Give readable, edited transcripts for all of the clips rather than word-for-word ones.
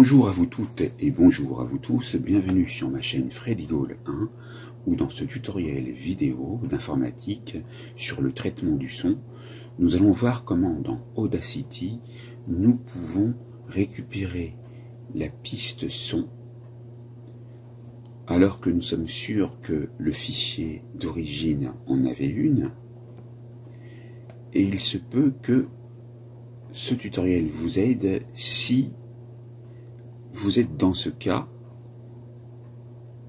Bonjour à vous toutes et bonjour à vous tous, bienvenue sur ma chaîne Freddy Gall 1 où dans ce tutoriel vidéo d'informatique sur le traitement du son, nous allons voir comment dans Audacity nous pouvons récupérer la piste son alors que nous sommes sûrs que le fichier d'origine en avait une, et il se peut que ce tutoriel vous aide si vous êtes dans ce cas.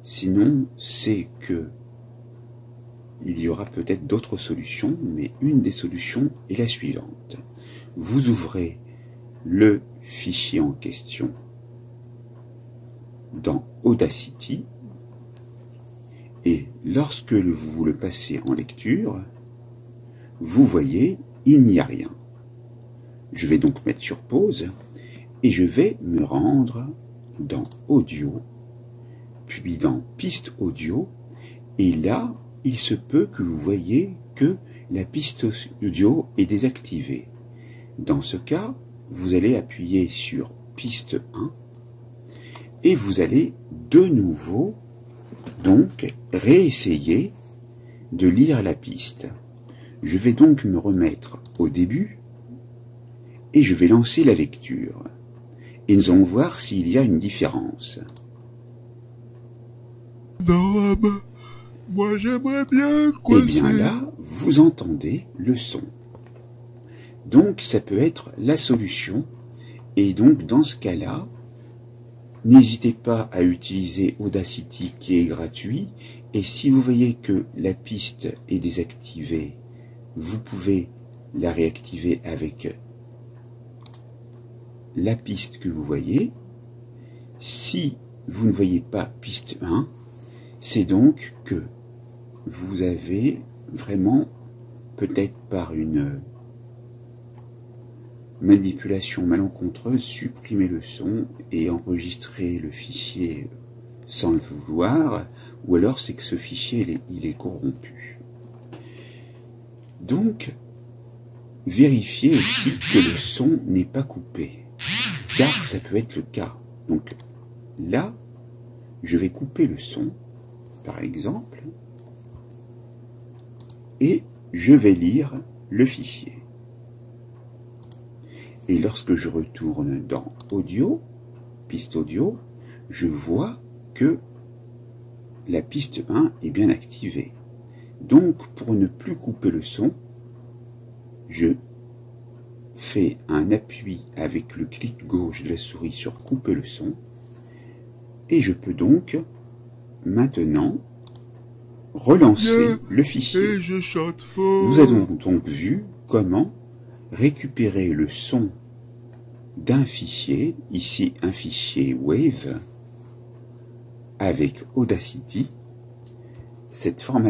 Sinon, c'est que il y aura peut-être d'autres solutions, mais une des solutions est la suivante. Vous ouvrez le fichier en question dans Audacity et lorsque vous le passez en lecture, vous voyez, il n'y a rien. Je vais donc mettre sur pause et je vais me rendre dans Audio, puis dans Piste Audio, et là, il se peut que vous voyez que la piste audio est désactivée. Dans ce cas, vous allez appuyer sur Piste 1 et vous allez de nouveau donc réessayer de lire la piste. Je vais donc me remettre au début et je vais lancer la lecture. Et nous allons voir s'il y a une différence. Non, moi j'aimerais bien quoi. Eh bien là, vous entendez le son. Donc ça peut être la solution. Et donc dans ce cas-là, n'hésitez pas à utiliser Audacity qui est gratuit. Et si vous voyez que la piste est désactivée, vous pouvez la réactiver avec la piste que vous voyez. Si vous ne voyez pas piste 1, c'est donc que vous avez vraiment, peut-être par une manipulation malencontreuse, supprimé le son et enregistré le fichier sans le vouloir, ou alors c'est que ce fichier il est corrompu. Donc, vérifiez aussi que le son n'est pas coupé, car ça peut être le cas. Donc là, je vais couper le son, par exemple, et je vais lire le fichier. Et lorsque je retourne dans Audio, piste audio, je vois que la piste 1 est bien activée. Donc, pour ne plus couper le son, je fais un appui avec le clic gauche de la souris sur couper le son, et je peux donc maintenant relancer le fichier. Nous avons donc vu comment récupérer le son d'un fichier, ici un fichier Wave, avec Audacity. Cette formation